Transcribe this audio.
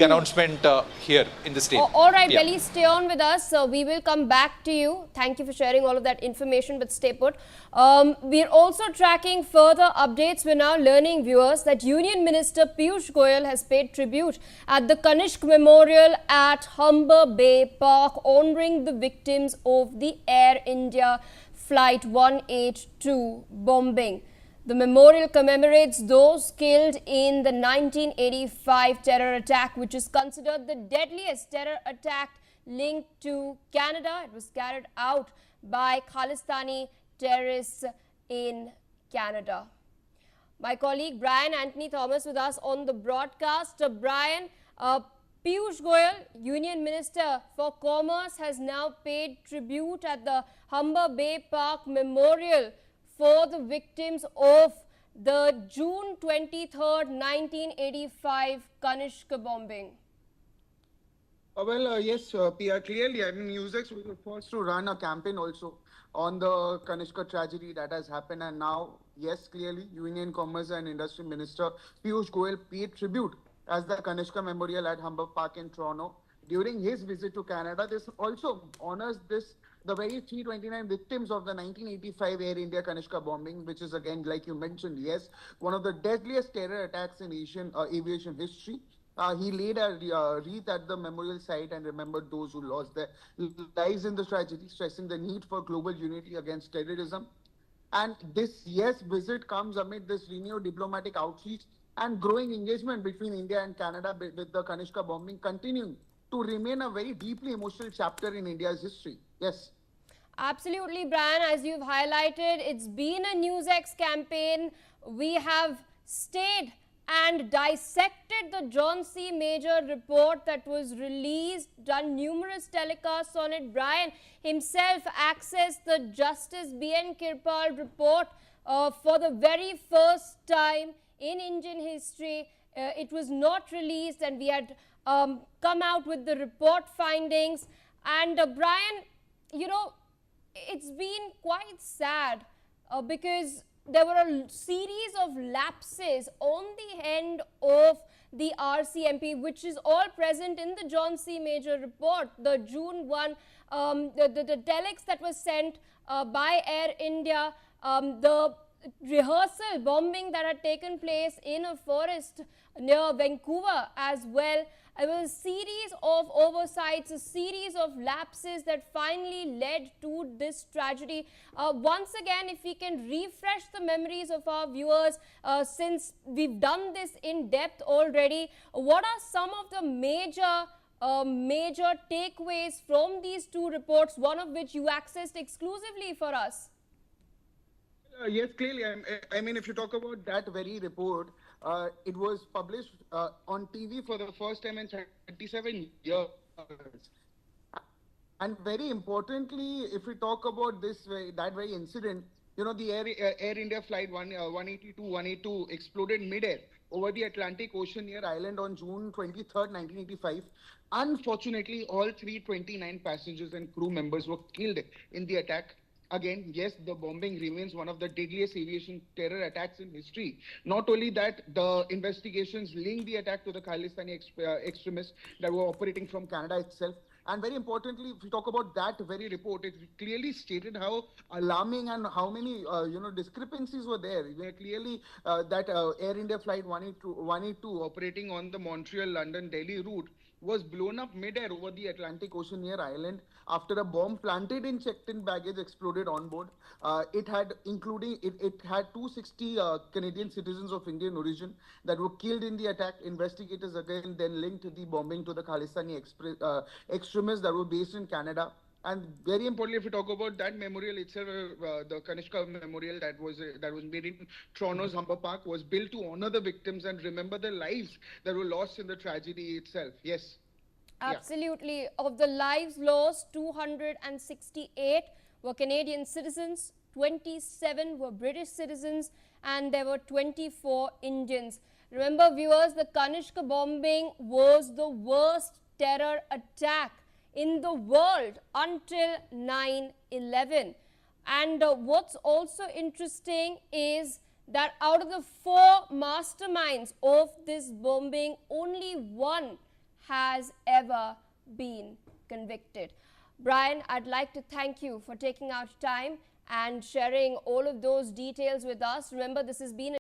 announcement here in the state. All right, Belly, stay on with us. We will come back to you. Thank you for sharing all of that information, but stay put. We're also tracking further updates. We're now learning, viewers, that Union Minister Piyush Goyal has paid tribute at the Kanishka Memorial at Humber Bay Park, honouring the victims of the Air India Flight 182 bombing. The memorial commemorates those killed in the 1985 terror attack, which is considered the deadliest terror attack linked to Canada. It was carried out by Khalistani terrorists in Canada. My colleague Brian Anthony Thomas with us on the broadcast. Brian, Piyush Goyal, Union Minister for Commerce, has now paid tribute at the Humber Bay Park Memorial for the victims of the June 23rd, 1985 Kanishka bombing. Yes, PR, clearly, I mean, NewsX was the first to run a campaign also on the Kanishka tragedy that has happened. And now, yes, clearly, Union Commerce and Industry Minister Piyush Goyal paid tribute as the Kanishka Memorial at Humber Park in Toronto. During his visit to Canada, this also honors the very 329 victims of the 1985 Air India Kanishka bombing, which is, again, like you mentioned, yes, one of the deadliest terror attacks in aviation history. He laid a wreath at the memorial site and remembered those who lost their lives in the tragedy, stressing the need for global unity against terrorism. And this, yes, visit comes amid this renewed diplomatic outreach and growing engagement between India and Canada, with the Kanishka bombing continuing to remain a very deeply emotional chapter in India's history. Yes. Absolutely, Brian. As you've highlighted, it's been a NewsX campaign. We have stayed and dissected the John C. Major report that was released, done numerous telecasts on it. Brian himself accessed the Justice B.N. Kirpal report for the very first time in Indian history. It was not released, and we had come out with the report findings. And Brian, you know, it's been quite sad because there were a series of lapses on the end of the RCMP, which is all present in the John C. Major report. The June 1, the telex that was sent by Air India, the rehearsal bombing that had taken place in a forest near Vancouver as well. It was a series of oversights, a series of lapses that finally led to this tragedy. Once again, if we can refresh the memories of our viewers, since we've done this in depth already, what are some of the major takeaways from these two reports, one of which you accessed exclusively for us? Yes, clearly. I mean, if you talk about that very report, it was published on TV for the first time in 37 years. And very importantly, if we talk about that very incident, you know, the Air India flight 182 exploded mid-air over the Atlantic Ocean near Ireland on June 23rd, 1985. Unfortunately, all 329 passengers and crew members were killed in the attack. Again, yes, the bombing remains one of the deadliest aviation terror attacks in history. Not only that, the investigations link the attack to the Khalistani extremists that were operating from Canada itself. And very importantly, if we talk about that very report, it clearly stated how alarming and how many discrepancies were there. Clearly, that Air India flight 182 operating on the Montreal-London-Delhi route was blown up mid-air over the Atlantic Ocean near Ireland after a bomb planted in checked-in baggage exploded on board. It had 260 Canadian citizens of Indian origin that were killed in the attack. Investigators again then linked the bombing to the Khalistani extremists that were based in Canada. And very importantly, if we talk about that memorial itself, the Kanishka Memorial that was made in Toronto's Humber Park was built to honor the victims and remember the lives that were lost in the tragedy itself. Yes. Absolutely. Yeah. Of the lives lost, 268 were Canadian citizens, 27 were British citizens, and there were 24 Indians. Remember, viewers, the Kanishka bombing was the worst terror attack in the world until 9/11. And what's also interesting is that out of the 4 masterminds of this bombing, only one has ever been convicted. Brian, I'd like to thank you for taking out time and sharing all of those details with us. Remember, this has been